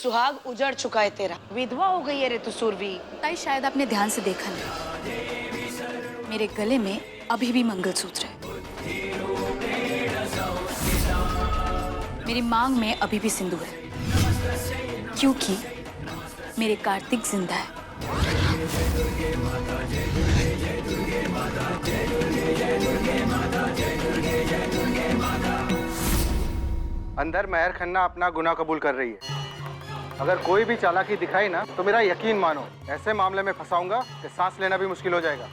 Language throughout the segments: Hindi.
सुहाग उजड़ चुका है तेरा, विधवा हो गई है रे तू सुरभि। ताई शायद आपने ध्यान से देखा नहीं, मेरे गले में अभी भी मंगलसूत्र है, मेरी मांग में अभी भी सिंदूर है, क्योंकि मेरे कार्तिक जिंदा है। अंदर मेहर खन्ना अपना गुनाह कबूल कर रही है। अगर कोई भी चालाकी दिखाई ना तो मेरा यकीन मानो, ऐसे मामले में फंसाऊंगा कि सांस लेना भी मुश्किल हो जाएगा।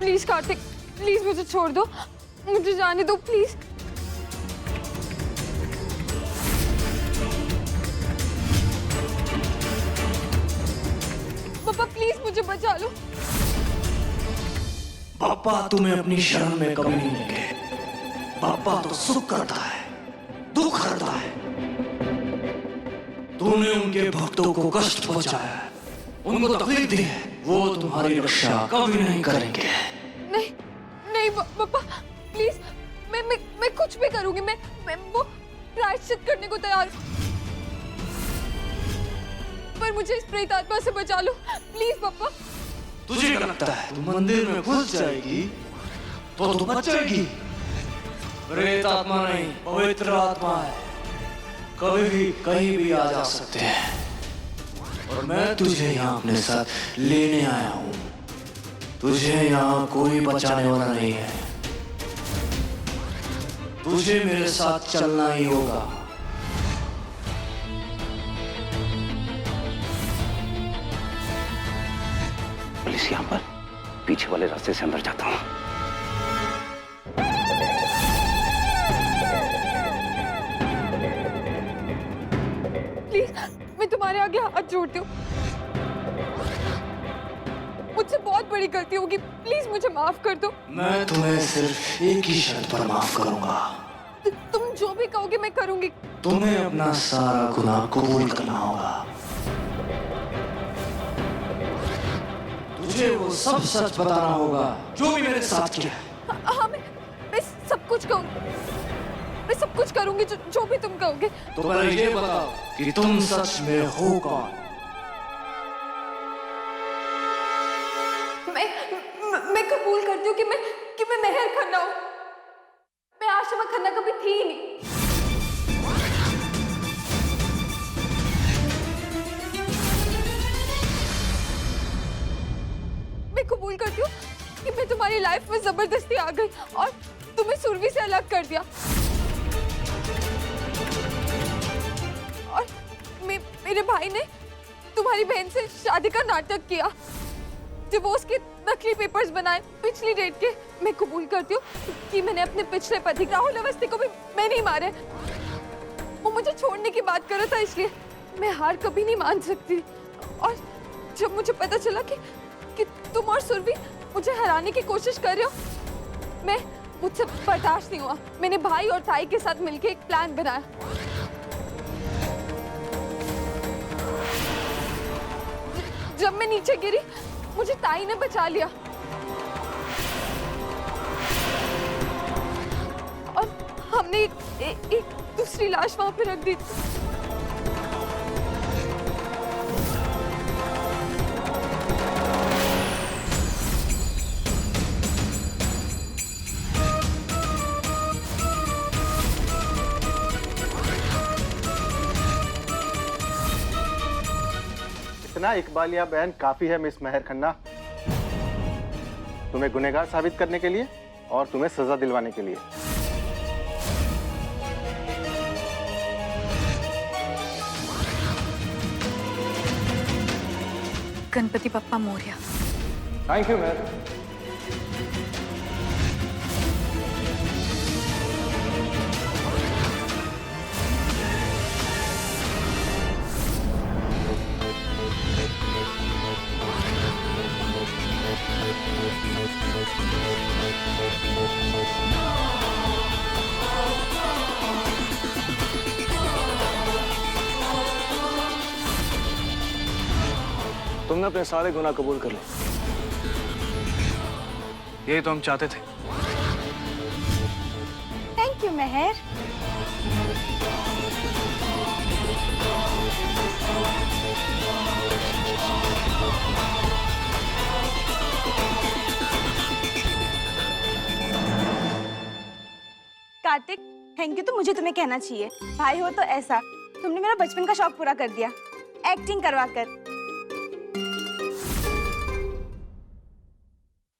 प्लीज कार्तिक, प्लीज मुझे छोड़ दो, मुझे जाने दो प्लीज। पापा प्लीज मुझे बचा लो। पापा तुम्हें अपनी शरण में कभी नहीं लेंगे। पापा तो सुख करता है, दुख करता है। तूने उनके भक्तों को कष्ट पहुंचाया है, उनको तकलीफ दी है, वो तुम्हारी रक्षा कभी नहीं करेंगे। नहीं नहीं पापा प्लीज, मैं कुछ भी करूंगी, मैं वो प्रायश्चित करने को तैयार हूं, पर मुझे इस प्रेत आत्मा से बचा लो प्लीज पापा। तुझे क्या लगता है तू मंदिर में घुस जाएगी तो तू बच जाएगी? प्रेत आत्मा नहीं, पवित्र आत्मा है, कभी भी कहीं भी आ जा सकते हैं। और मैं तुझे यहाँ अपने साथ लेने आया हूँ। तुझे यहाँ कोई बचाने वाला नहीं है, तुझे मेरे साथ चलना ही होगा। पुलिस यहाँ पर, पीछे वाले रास्ते से अंदर जाता हूँ। प्लीज मैं तुम्हारे आगे हाथ जोड़ती हूँ, मुझसे बहुत बड़ी गलती होगी, प्लीज मुझे माफ कर दो। मैं तुम्हें सिर्फ एक ही शर्त पर माफ करूंगा। तुम जो भी कहोगे मैं करूंगी। तुम्हें अपना सारा गुनाह कबूल करना होगा। तुझे वो सब सच बताना होगा जो भी मेरे साथ किया। हाँ मैं सब कुछ कहूंगी, मैं सब कुछ करूंगी जो भी तुम कहोगे। तो पहले ये बताओ कि तुम सच में हो कौन? मैं कबूल करती हूँ कि मैं मेहर खन्ना हूँ। मैं आशिमा खन्ना कभी थी ही नहीं। मैं कबूल करती हूँ कि मैं तुम्हारी लाइफ में जबरदस्ती आ गई और तुम्हें सुरभि से अलग कर दिया। और मेरे भाई ने तुम्हारी बहन से शादी का नाटक किया, डिवोर्स के नकली पेपर्स बनाए पिछली डेट के। मैं कबूल करती हूँ कि मैंने अपने पिछले पति राहुल अवस्थी को भी मैं नहीं मारे। वो मुझे छोड़ने की बात कर रहा था, इसलिए मैं हार कभी नहीं मान सकती। और जब मुझे पता चला कि तुम और सुरभि मुझे हराने की कोशिश कर रहे हो, मुझसे बर्दाश्त नहीं हुआ। मैंने भाई और ताई के साथ मिलकर एक प्लान बनाया। जब मैं नीचे गिरी मुझे ताई ने बचा लिया और हमने एक दूसरी लाश वहां पे रख दी। इतना इकबालिया बयान काफी है मिस मेहर खन्ना, तुम्हें गुनहगार साबित करने के लिए और तुम्हें सजा दिलवाने के लिए। गणपति बप्पा मोरया। थैंक यू मेहर। तुमने अपने सारे गुनाह कबूल कर लिए। यही तो हम चाहते थे। Thank you Meher. Kartik, thank you तो मुझे तुम्हें कहना चाहिए। भाई हो तो ऐसा, तुमने मेरा बचपन का शौक पूरा कर दिया, एक्टिंग करवा कर।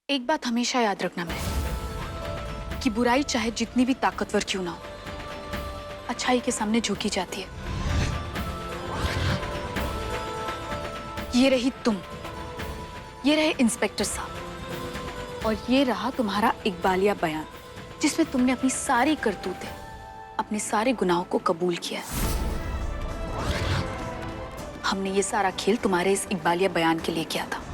एक बात हमेशा याद रखना मैं, कि बुराई चाहे जितनी भी ताकतवर क्यों ना हो, अच्छाई के सामने झुकी जाती है। ये रही तुम, ये रहे इंस्पेक्टर साहब, और ये रहा तुम्हारा इकबालिया बयान, जिसमें तुमने अपनी सारी करतूतें, अपने सारे गुनाहों को कबूल किया है। हमने ये सारा खेल तुम्हारे इस इकबालिया बयान के लिए किया था।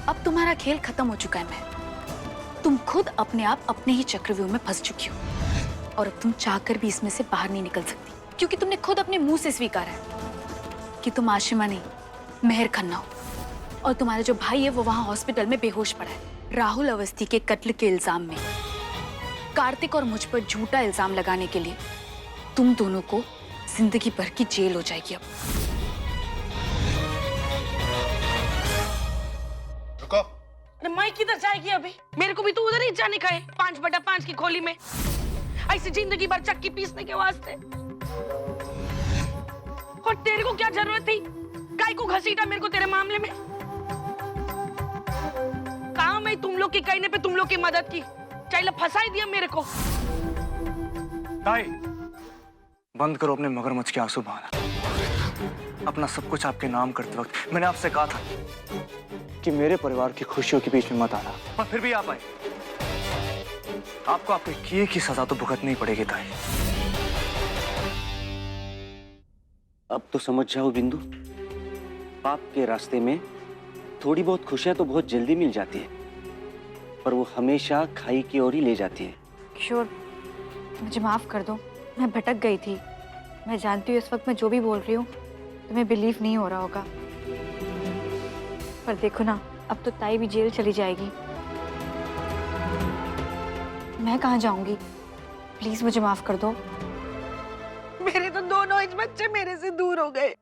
अब तुम्हारा खेल खत्म हो चुका है। मैं तुम खुद अपने आप अपने ही चक्रव्यूह में फंस चुकी हो, और अब तुम चाहकर भी इसमें से बाहर नहीं निकल सकती, क्योंकि तुमने खुद अपने मुंह से स्वीकारा है कि तुम आशिमा नहीं, मेहर खन्ना हो, और तुम्हारा जो भाई है वो वहां हॉस्पिटल में बेहोश पड़ा है राहुल अवस्थी के कत्ल के इल्जाम में। कार्तिक और मुझ पर झूठा इल्जाम लगाने के लिए तुम दोनों को जिंदगी भर की जेल हो जाएगी। अब रुको। अरे माई किधर जाएगी अभी? मेरे को भी तो उधर ही जाने का है, 5/5 की खोली में, ऐसी जिंदगी भर चक्की पीसने के वास्ते। और तेरे को क्या जरूरत थी? काय को घसीटा मेरे को तेरे मामले में? कहा मैं तुम लोग के कहने पे तुम लोग की मदद की, चाहे फंसा ही दिया मेरे को। ताई, बंद करो अपने मगरमच्छ के आंसू बहाना। अपना सब कुछ आपके नाम करते वक्त मैंने आपसे कहा था कि मेरे परिवार की खुशियों के बीच में मत आना, और फिर भी आप आए। आपको आपके किए की सजा तो भुगतनी पड़ेगी ताई। अब तो समझ जाओ बिंदु, पाप के रास्ते में थोड़ी बहुत खुशियां तो बहुत जल्दी मिल जाती है, पर वो हमेशा खाई की ओर ही ले जाती है। किशोर, मुझे माफ कर दो, मैं भटक गई थी। मैं जानती हूँ इस वक्त मैं जो भी बोल रही हूँ तुम्हें बिलीव नहीं हो रहा होगा, पर देखो ना, अब तो ताई भी जेल चली जाएगी। मैं कहाँ जाऊंगी? प्लीज मुझे माफ कर दो। मेरे तो दोनों ही बच्चे मेरे से दूर हो गए,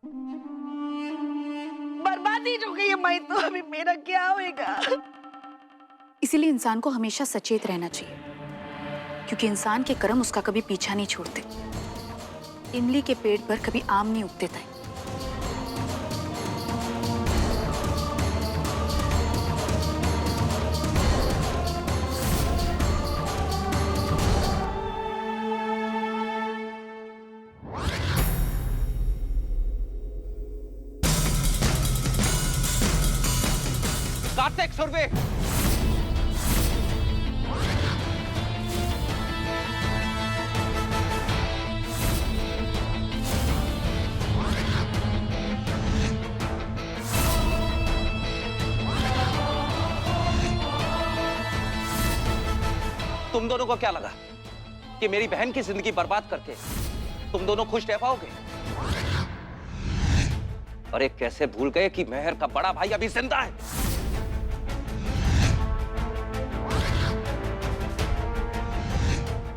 बर्बादी हो गई है माई, तो अभी मेरा क्या होएगा? इसीलिए इंसान को हमेशा सचेत रहना चाहिए, क्योंकि इंसान के कर्म उसका कभी पीछा नहीं छोड़ते। इमली के पेड़ पर कभी आम नहीं उगते थे। कार्तिक, सुरभि, तुम दोनों को क्या लगा कि मेरी बहन की जिंदगी बर्बाद करके तुम दोनों खुश रह पाओगे? अरे कैसे भूल गए कि मेहर का बड़ा भाई अभी जिंदा है?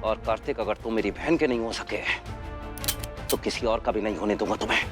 और कार्तिक, अगर तुम मेरी बहन के नहीं हो सके तो किसी और का भी नहीं होने दूंगा तुम्हें।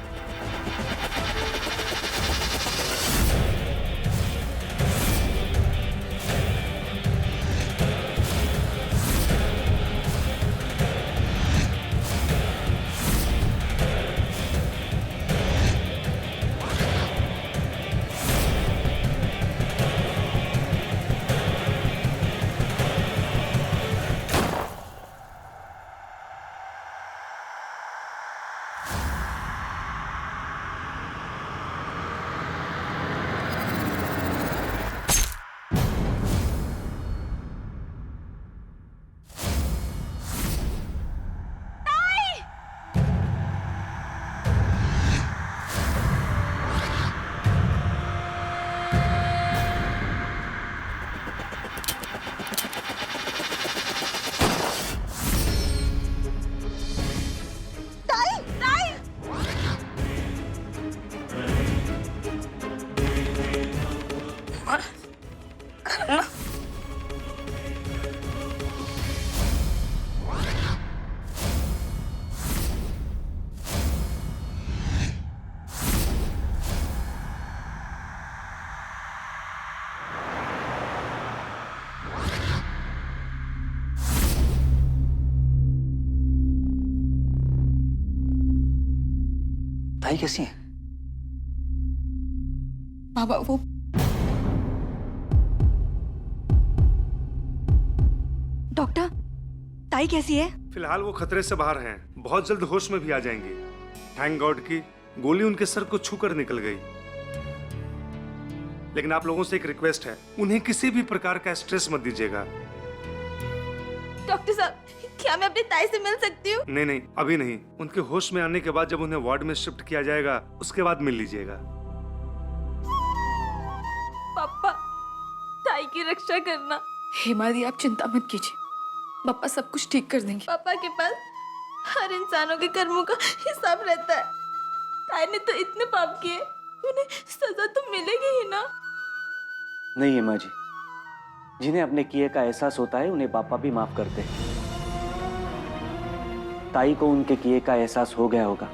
ताई कैसी है? बाबा वो डॉक्टर, ताई कैसी है? फिलहाल वो खतरे से बाहर हैं, बहुत जल्द होश में भी आ जाएंगी। थैंक गॉड की गोली उनके सर को छूकर निकल गई। लेकिन आप लोगों से एक रिक्वेस्ट है, उन्हें किसी भी प्रकार का स्ट्रेस मत दीजिएगा। डॉक्टर साहब, क्या मैं अपनी ताई से मिल सकती हूँ? नहीं नहीं, अभी नहीं। उनके होश में आने के बाद जब उन्हें वार्ड में शिफ्ट किया जाएगा, उसके बाद मिल लीजिएगा। पापा, ताई की रक्षा करना। हेमा दी, आप चिंता मत कीजिए, पापा सब कुछ ठीक कर देंगे। पापा के पास हर इंसानों के कर्मों का हिसाब रहता है। ताई ने तो इतने पाप किए, उन्हें सजा तो मिलेगी ही ना। नहीं हेमा जी, जिन्हें अपने किए का एहसास होता है उन्हें पापा भी माफ करते हैं। ताई को उनके किए का एहसास हो गया होगा।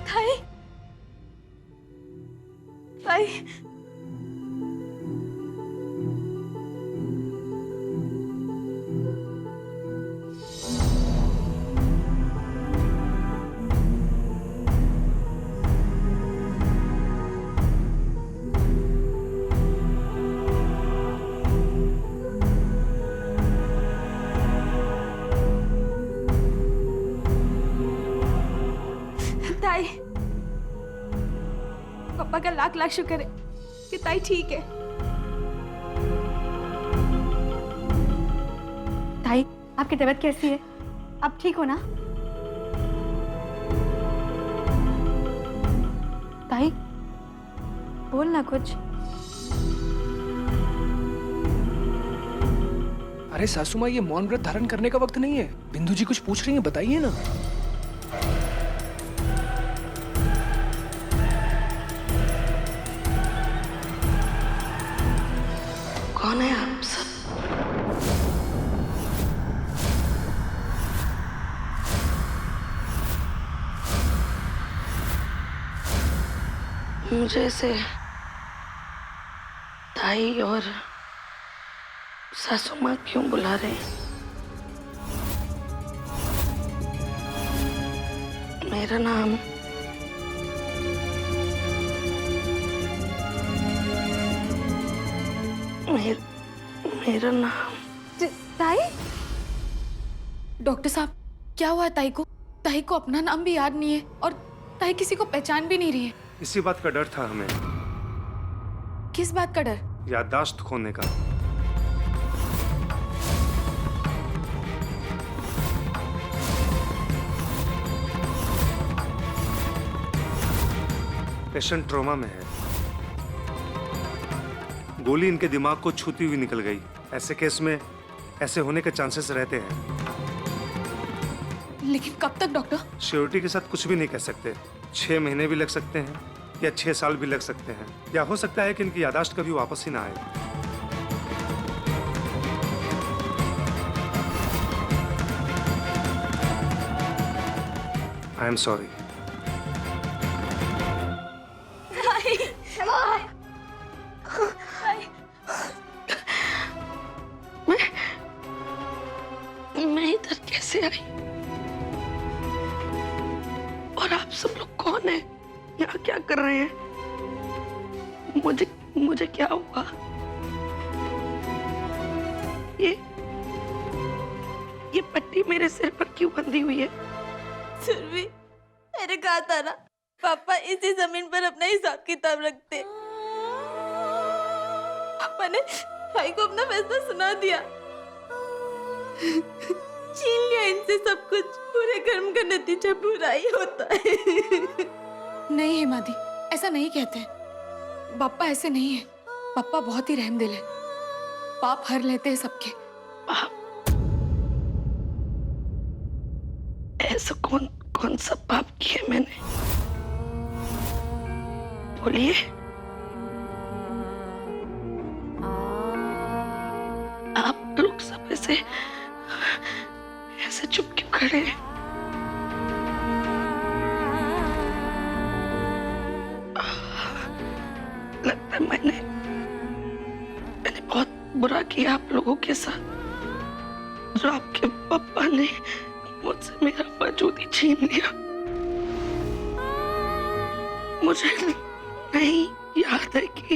ताई, ताई, ताई, पापा का लाख लाख शुक्र है कि ताई ठीक है। ताई, आपकी तबीयत कैसी है? आप ठीक हो ना? ताई, बोल ना कुछ। अरे सासू माँ, ये मौन व्रत धारण करने का वक्त नहीं है। बिंदु जी कुछ पूछ रही हैं, बताइए ना। कौन है आप सब? मुझे से ताई और सासू माँ क्यों बुला रहे हैं? मेरा नाम मेरा नाम ताई, डॉक्टर साहब, क्या हुआ है ताई को? ताई को अपना नाम भी याद नहीं है और ताई किसी को पहचान भी नहीं रही है। इसी बात का डर था हमें। किस बात का डर? याददाश्त खोने का। पेशेंट ट्रोमा में है। गोली इनके दिमाग को छूती हुई निकल गई। ऐसे केस में ऐसे होने के चांसेस रहते हैं। लेकिन कब तक डॉक्टर? श्योरिटी के साथ कुछ भी नहीं कह सकते। 6 महीने भी लग सकते हैं या 6 साल भी लग सकते हैं, या हो सकता है कि इनकी याददाश्त कभी वापस ही ना आए। I am sorry. मैं इधर कैसे आई? और आप सब लोग कौन हैं? यहाँ क्या कर रहे हैं? मुझे क्या हुआ? ये पट्टी मेरे सिर पर क्यों बंधी हुई है? सुरभि, मैंने कहा था ना, पापा इसी जमीन पर अपना हिसाब किताब रखते। पापा ने भाई को अपना फैसला सुना दिया, छीन लिया इनसे सब कुछ। पूरे कर्म का नतीजा बुरा ही होता है। नहीं हेमादी, ऐसा नहीं कहते। पापा ऐसे नहीं है। पापा बहुत ही रहमदिल है। पाप हर लेते हैं सबके। पाप? ऐसा कौन सा पाप किया मैंने? बोलिए। आप लोग सब ऐसे चुप क्यों खड़े हैं? लगता है मैंने बहुत बुरा किया आप लोगों के साथ। जो आपके पापा ने मुझसे मेरा वजूद ही छीन लिया। मुझे नहीं याद है कि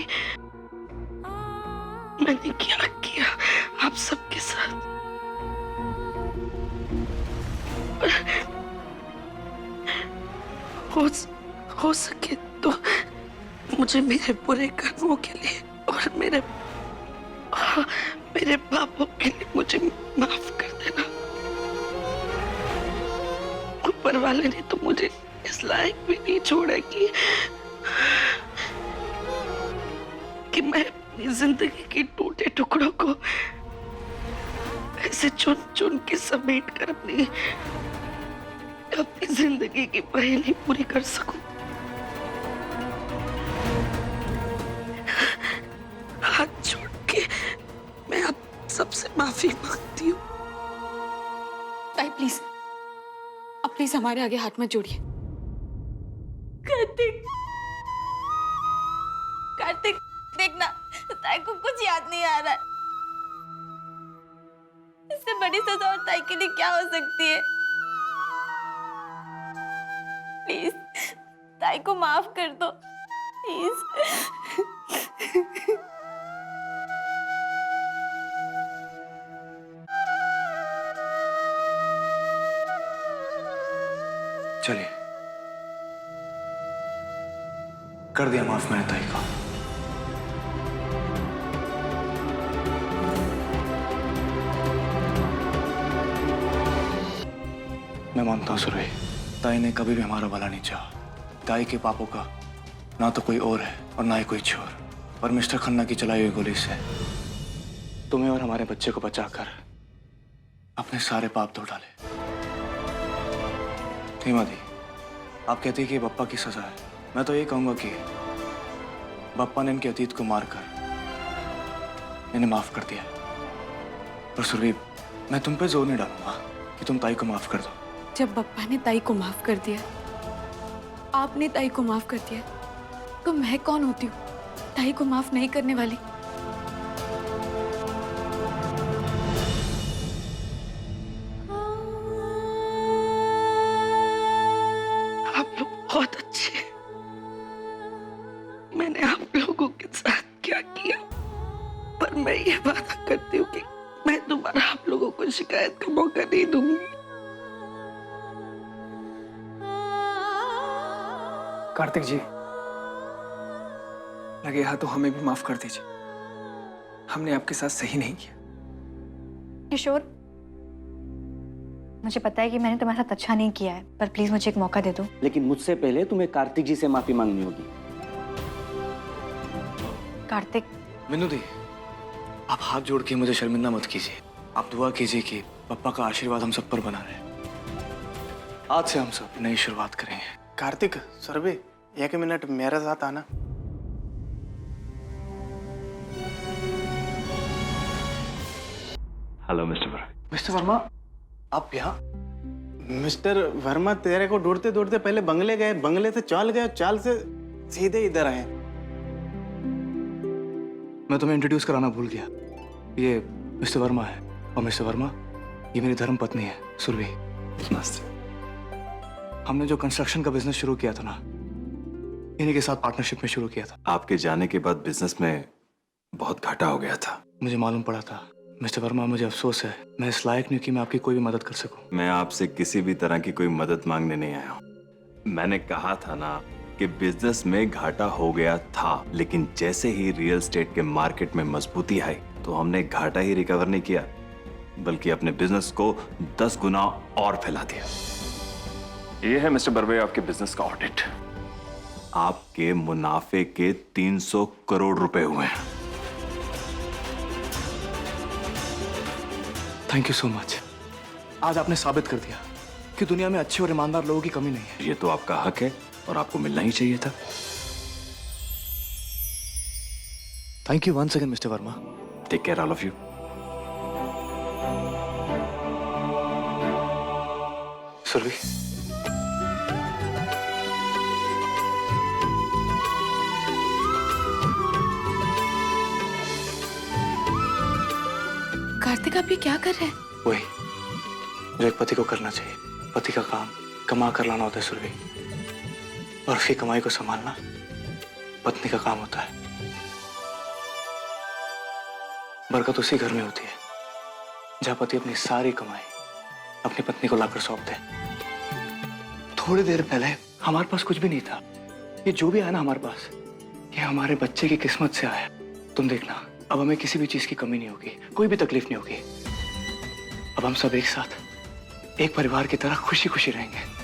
मैंने क्या किया आप सबके साथ। हो सके तो मुझे मेरे बुरे कर्मों के लिए और मेरे पापों के लिए मुझे माफ कर देना। ऊपर वाले ने तो मुझे इस लायक भी नहीं छोड़ा कि मैं अपनी जिंदगी के टूटे टुकड़ों को ऐसे चुन चुन के समेट कर अपनी जिंदगी की पहेली पूरी कर सकूं। हाथ जोड़ के मैं आप सबसे माफी मांगती हूँ। ताई प्लीज, अब प्लीज हमारे आगे हाथ मत जोड़िए। कार्तिक, कार्तिक देखना, ताई को कुछ याद नहीं आ रहा है। इससे बड़ी सजा और ताई के लिए क्या हो सकती है? प्लीज ताई को माफ कर दो, प्लीज। चलिए, कर दिया माफ मैंने ताई का। मैं मानता हूं सुरभि, ताई ने कभी भी हमारा भला नहीं चाहा। ताई के पापों का ना तो कोई और है और ना ही कोई चोर, पर मिस्टर खन्ना की चलाई हुई गोली से तुम्हें और हमारे बच्चे को बचाकर अपने सारे पाप धो डाले। हेमा दी, आप कहती है कि बप्पा की सजा है। मैं तो ये कहूंगा कि बप्पा ने इनके अतीत को मारकर इन्हें माफ कर दिया। पर सुरभि, मैं तुम पे जोर नहीं डालूंगा कि तुम ताई को माफ कर दो। जब बप्पा ने ताई को माफ कर दिया, आपने ताई को माफ कर दिया, तो मैं कौन होती हूँ ताई को माफ नहीं करने वाली? आप लोग बहुत अच्छे हैं। मैंने आप लोगों के साथ क्या किया, पर मैं ये वादा करती हूँ कि मैं दोबारा आप लोगों को शिकायत का मौका नहीं दूंगी। कार्तिक जी, लगे हाथों तो हमें भी माफ कर दीजिए। हमने आपके साथ सही नहीं किया। किशोर, मुझे पता है कि मैंने तुम्हारे साथ अच्छा नहीं किया है, पर प्लीज मुझे एक मौका दे दो। लेकिन मुझसे पहले तुम्हें कार्तिक जी से माफी मांगनी होगी। कार्तिक, मिन्नू दी, आप हाथ जोड़ के मुझे शर्मिंदा मत कीजिए। आप दुआ कीजिए कि पप्पा का आशीर्वाद हम सब पर बना रहे। आज से हम सब नई शुरुआत करेंगे। कार्तिक, सुरभि, एक मिनट मेरे साथ आना। Hello mister Verma. Mister Verma, आप यहाँ? मिस्टर वर्मा, तेरे को ढूंढते ढूंढते पहले बंगले गए, बंगले से चाल गए, चाल से सीधे इधर आए। मैं तुम्हें इंट्रोड्यूस कराना भूल गया। ये मिस्टर वर्मा है, और मिस्टर वर्मा ये मेरी धर्म पत्नी है सुरभि। नमस्ते। हमने जो कंस्ट्रक्शन का बिजनेस शुरू किया था ना, इन्हीं के साथ पार्टनरशिप में शुरू किया था। आपके जाने के बाद बिजनेस में बहुत घाटा हो गया था। मुझे मालूम पड़ा था मिस्टर वर्मा, मुझे अफसोस है मैं इस लायक नहीं कि मैं आपकी कोई भी मदद कर सकूं। मैं आपसे किसी भी तरह की कोई मदद मांगने नहीं आया हूं। मैंने कहा था ना कि बिजनेस में घाटा हो गया था, लेकिन जैसे ही रियल एस्टेट के मार्केट में मजबूती आई तो हमने घाटा ही रिकवर नहीं किया, बल्कि अपने बिजनेस को 10 गुना और फैला दिया। ये है मिस्टर बर्वे आपके बिजनेस का ऑडिट। आपके मुनाफे के 300 करोड़ रुपए हुए हैं। Thank you so much. आज आपने साबित कर दिया कि दुनिया में अच्छे और ईमानदार लोगों की कमी नहीं है। ये तो आपका हक है और आपको मिलना ही चाहिए था। Thank you once again mister Verma. Take care all of you. Surbhi, Kartik, आप ये क्या कर रहे हैं? वही जो एक पति को करना चाहिए। पति का काम कमा कर लाना होता है सुरभि, और उसकी कमाई को संभालना पत्नी का काम होता है। बरकत उसी घर में होती है जहां पति अपनी सारी कमाई अपनी पत्नी को लाकर सौंप दे। थोड़ी देर पहले हमारे पास कुछ भी नहीं था। ये जो भी आया ना हमारे पास, ये हमारे बच्चे की किस्मत से आया। तुम देखना, अब हमें किसी भी चीज की कमी नहीं होगी, कोई भी तकलीफ नहीं होगी। अब हम सब एक साथ एक परिवार की तरह खुशी खुशी रहेंगे।